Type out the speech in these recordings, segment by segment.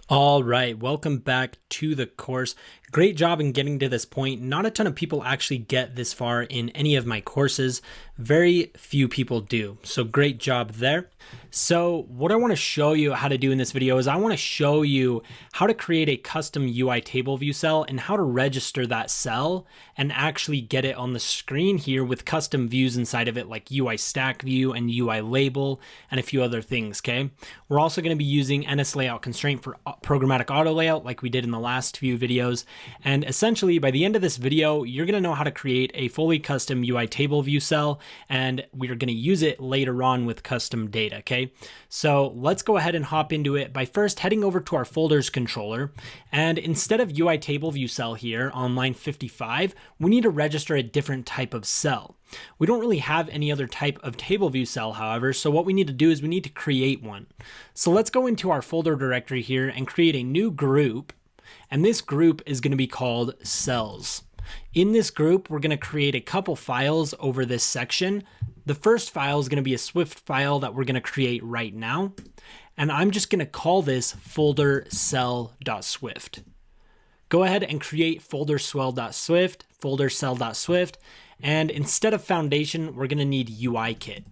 All right, welcome back to the course. Great job in getting to this point. Not a ton of people actually get this far in any of my courses. Very few people do. So great job there. So what I want to show you how to do in this video is I want to show you how to create a custom UI table view cell and how to register that cell and actually get it on the screen here with custom views inside of it like UI stack view and UI label and a few other things, okay? We're also going to be using NSLayoutConstraint for programmatic auto layout like we did in the last few videos. And essentially by the end of this video, you're going to know how to create a fully custom UI table view cell, and we're going to use it later on with custom data, okay? So let's go ahead and hop into it by first heading over to our folders controller. And instead of UITableViewCell here on line 55, we need to register a different type of cell. We don't really have any other type of table view cell, however, so what we need to do is we need to create one. So let's go into our folder directory here and create a new group, and this group is going to be called cells. In this group, we're going to create a couple files over this section. The first file is going to be a Swift file that we're going to create right now, and I'm just going to call this FolderCell.Swift. Go ahead and create FolderCell.Swift, FolderCell.Swift, and instead of foundation, we're going to need UIKit.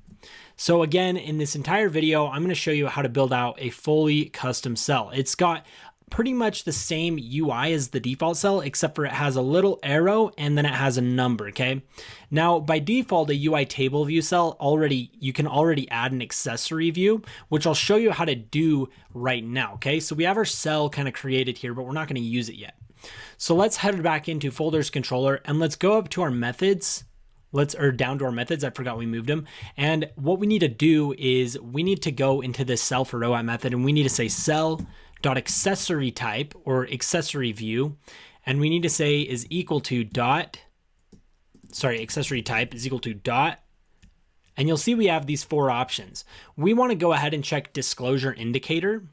So again, in this entire video, I'm going to show you how to build out a fully custom cell. It's got pretty much the same UI as the default cell, except for it has a little arrow and then it has a number, okay? Now, by default, a UI table view cell you can already add an accessory view, which I'll show you how to do right now, okay? So we have our cell kind of created here, but we're not going to use it yet. So let's head back into folders controller and let's go up to our methods. Down to our methods. I forgot we moved them. And what we need to do is we need to go into this cell for row method, and we need to say cell.accessory type or accessory view. And we need to say is equal to accessory type is equal to dot. And you'll see we have these four options. We want to go ahead and check disclosure indicator.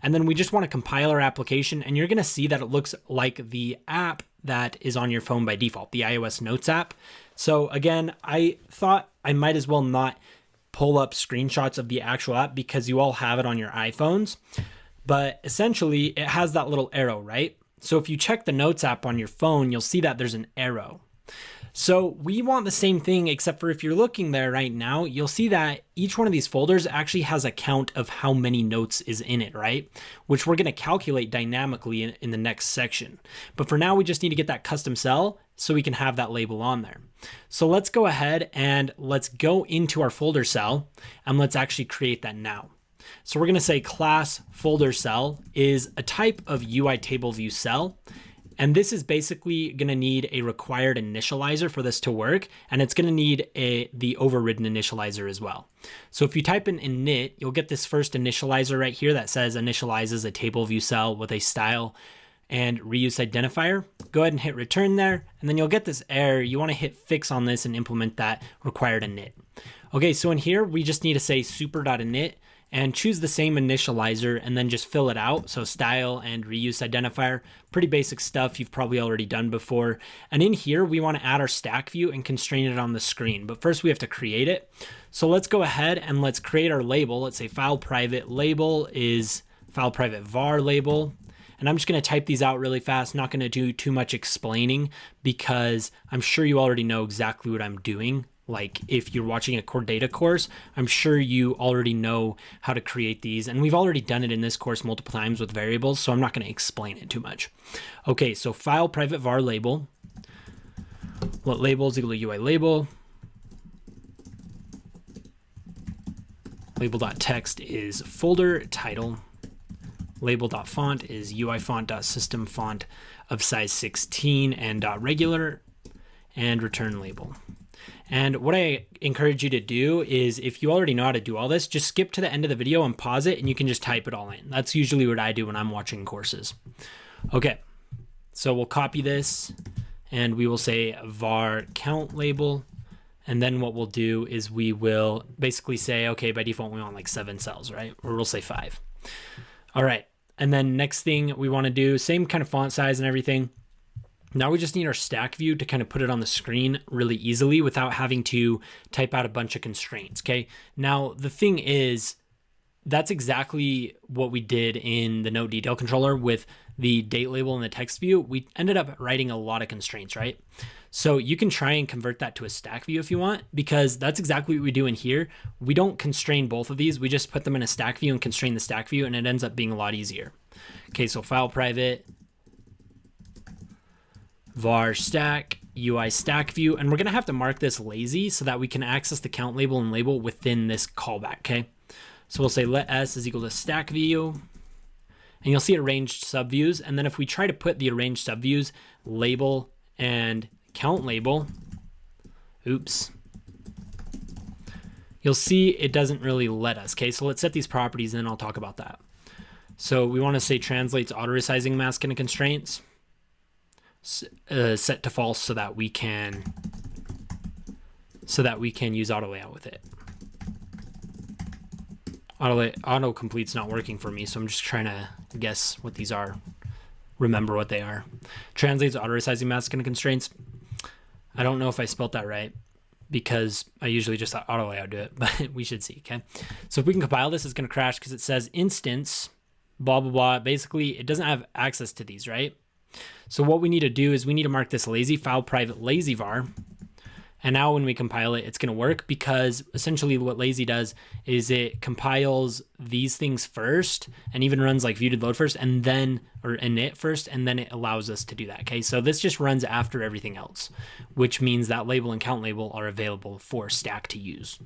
And then we just want to compile our application, and you're going to see that it looks like the app that is on your phone by default, the iOS Notes app. So again, I thought I might as well not pull up screenshots of the actual app because you all have it on your iPhones. But essentially, it has that little arrow, right? So if you check the Notes app on your phone, you'll see that there's an arrow. So we want the same thing, except for if you're looking there right now, you'll see that each one of these folders actually has a count of how many notes is in it, right? Which we're going to calculate dynamically in the next section. But for now, we just need to get that custom cell so we can have that label on there. So let's go ahead and let's go into our folder cell and let's actually create that now. So we're going to say class folder cell is a type of UI table view cell. And this is basically going to need a required initializer for this to work. And it's going to need the overridden initializer as well. So if you type in init, you'll get this first initializer right here that says initializes a table view cell with a style and reuse identifier. Go ahead and hit return there. And then you'll get this error. You want to hit fix on this and implement that required init. Okay, so in here, we just need to say super.init and choose the same initializer and then just fill it out. So style and reuse identifier, pretty basic stuff you've probably already done before. And in here, we want to add our stack view and constrain it on the screen. But first we have to create it. So let's go ahead and let's create our label. Let's say file private label is file private var label. And I'm just going to type these out really fast, not going to do too much explaining because I'm sure you already know exactly what I'm doing. Like if you're watching a core data course, I'm sure you already know how to create these. And we've already done it in this course multiple times with variables, so I'm not going to explain it too much. Okay, so file private var label. Let label is equal to UI label. Label.text is folder title. Label.font is UI font.system font of size 16 and .regular, and return label. And what I encourage you to do is if you already know how to do all this, just skip to the end of the video and pause it and you can just type it all in. That's usually what I do when I'm watching courses. Okay, so we'll copy this and we will say var count label. And then what we'll do is we will basically say, okay, by default, we want like 7 cells, right? Or we'll say 5. All right. And then next thing we want to do, same kind of font size and everything. Now we just need our stack view to kind of put it on the screen really easily without having to type out a bunch of constraints, okay? Now, the thing is, that's exactly what we did in the node detail controller with the date label and the text view. We ended up writing a lot of constraints, right? So you can try and convert that to a stack view if you want, because that's exactly what we do in here. We don't constrain both of these. We just put them in a stack view and constrain the stack view, and it ends up being a lot easier. Okay, so file private, var stack, UI stack view, and we're gonna have to mark this lazy so that we can access the count label and label within this callback, okay? So we'll say let s is equal to stack view, and you'll see arranged subviews. And then if we try to put the arranged subviews label and count label, oops, you'll see it doesn't really let us. Okay, so let's set these properties and then I'll talk about that. So we want to say translates auto resizing mask into constraints, set to false so that we can use auto layout with it. Auto complete's not working for me, so I'm just trying to guess what these are, remember what they are. Translates auto resizing mask into constraints. I don't know if I spelt that right because I usually just auto layout do it, but we should see, okay? So if we can compile this, it's gonna crash because it says instance, blah, blah, blah. Basically, it doesn't have access to these, right? So what we need to do is we need to mark this lazy, file private lazy var. And now when we compile it, it's going to work because essentially what lazy does is it compiles these things first and even runs like view did load first and then, or init first, and then it allows us to do that. Okay, so this just runs after everything else, which means that label and count label are available for stack to use.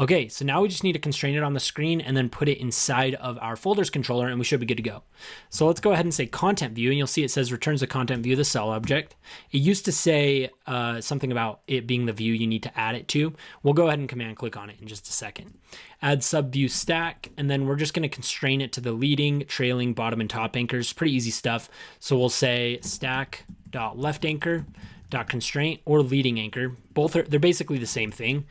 Okay, so now we just need to constrain it on the screen and then put it inside of our folders controller and we should be good to go. So let's go ahead and say content view, and you'll see it says returns the content view, the cell object. It used to say something about it being the view you need to add it to. We'll go ahead and command click on it in just a second. Add subview stack, and then we're just going to constrain it to the leading, trailing, bottom, and top anchors. Pretty easy stuff. So we'll say stack.left anchor .constraint or leading anchor. Both are, they're basically the same thing.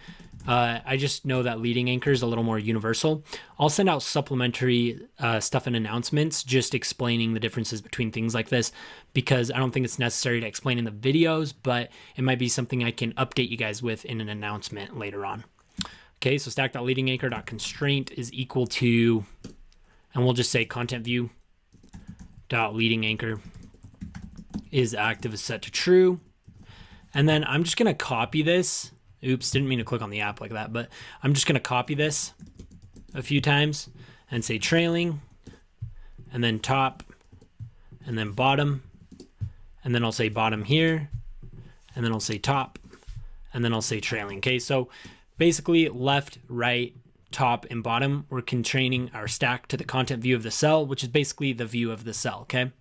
I just know that leading anchor is a little more universal. I'll send out supplementary stuff and announcements just explaining the differences between things like this, because I don't think it's necessary to explain in the videos, but it might be something I can update you guys with in an announcement later on. Okay, so stack.leadingAnchor.constraint is equal to, and we'll just say content view dot leading anchor is active is set to true. And then I'm just gonna copy this. Oops, didn't mean to click on the app like that, but I'm just gonna copy this a few times and say trailing, and then top, and then bottom, and then I'll say bottom here, and then I'll say top, and then I'll say trailing. Okay, so basically left, right, top, and bottom, we're constraining our stack to the content view of the cell, which is basically the view of the cell, okay?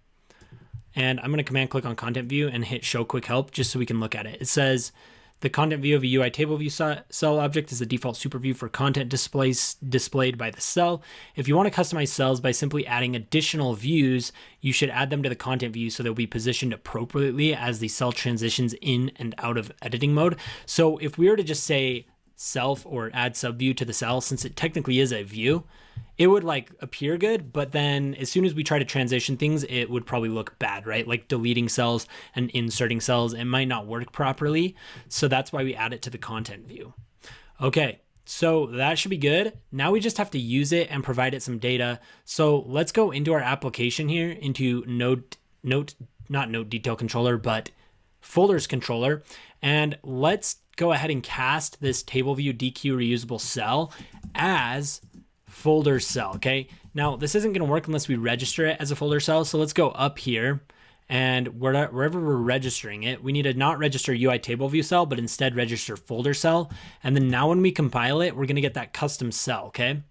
And I'm gonna command click on content view and hit show quick help just so we can look at it. It says, the content view of a UITableViewCell object is the default super view for content displayed by the cell. If you want to customize cells by simply adding additional views, you should add them to the content view so they'll be positioned appropriately as the cell transitions in and out of editing mode. So if we were to just say self or add subview to the cell, since it technically is a view, it would like appear good, but then as soon as we try to transition things, it would probably look bad, right? Like deleting cells and inserting cells, it might not work properly. So that's why we add it to the content view. Okay, so that should be good. Now we just have to use it and provide it some data. So let's go into our application here, into not node detail controller, but folders controller. And let's go ahead and cast this table view DQ reusable cell as folder cell. Okay, now this isn't going to work unless we register it as a folder cell. So let's go up here, and wherever we're registering it, we need to not register UITableViewCell, but instead register folder cell. And then now when we compile it, we're going to get that custom cell. Okay,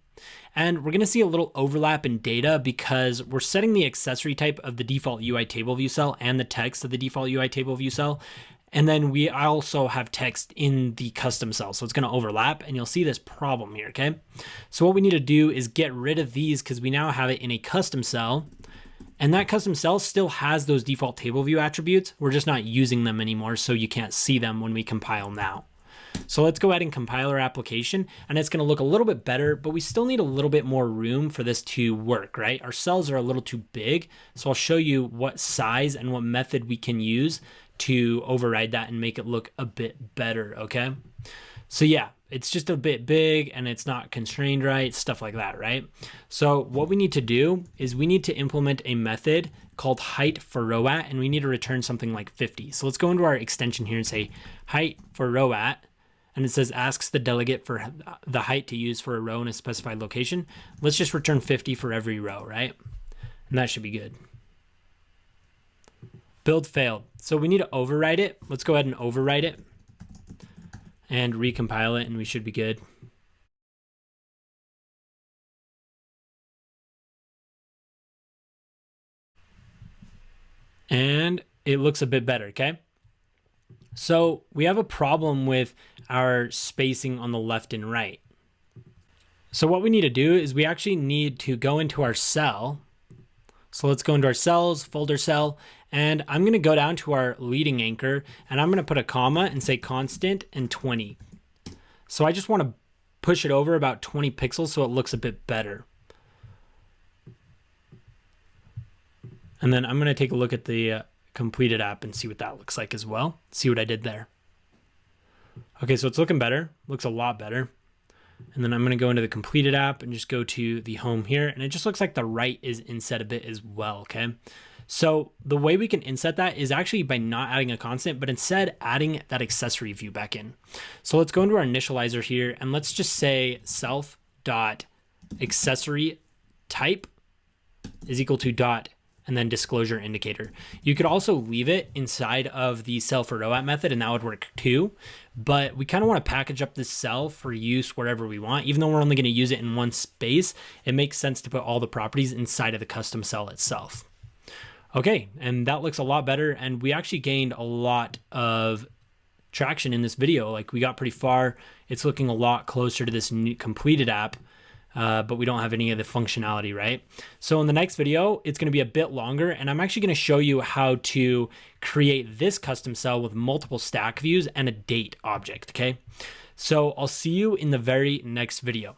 and we're going to see a little overlap in data because we're setting the accessory type of the default UITableViewCell and the text of the default UITableViewCell. And then we also have text in the custom cell. So it's going to overlap, and you'll see this problem here, okay? So what we need to do is get rid of these because we now have it in a custom cell. And that custom cell still has those default table view attributes. We're just not using them anymore, so you can't see them when we compile now. So let's go ahead and compile our application, and it's going to look a little bit better, but we still need a little bit more room for this to work, right? Our cells are a little too big. So I'll show you what size and what method we can use to override that and make it look a bit better, okay? So yeah, it's just a bit big and it's not constrained right, stuff like that, right? So what we need to do is we need to implement a method called height for row at, and we need to return something like 50. So let's go into our extension here and say height for row at, and it says asks the delegate for the height to use for a row in a specified location. Let's just return 50 for every row, right? And that should be good. Build failed. So we need to overwrite it. Let's go ahead and overwrite it and recompile it, and we should be good. And it looks a bit better, okay? So we have a problem with our spacing on the left and right. So what we need to do is we actually need to go into our cell. So let's go into our cells, folder cell, and I'm going to go down to our leading anchor, and I'm going to put a comma and say constant and 20. So I just want to push it over about 20 pixels so it looks a bit better. And then I'm going to take a look at the completed app and see what that looks like as well. See what I did there. Okay, so it's looking better. Looks a lot better. And then I'm going to go into the completed app and just go to the home here. And it just looks like the right is inset a bit as well, okay? So the way we can inset that is actually by not adding a constant, but instead adding that accessory view back in. So let's go into our initializer here and let's just say self.accessory type is equal to dot and then disclosure indicator. You could also leave it inside of the cell for row at method and that would work too. But we kind of want to package up this cell for use wherever we want. Even though we're only going to use it in one space, it makes sense to put all the properties inside of the custom cell itself. Okay, and that looks a lot better. And we actually gained a lot of traction in this video. Like we got pretty far. It's looking a lot closer to this new completed app. But we don't have any of the functionality, right? So in the next video, it's going to be a bit longer, and I'm actually going to show you how to create this custom cell with multiple stack views and a date object, okay? So I'll see you in the very next video.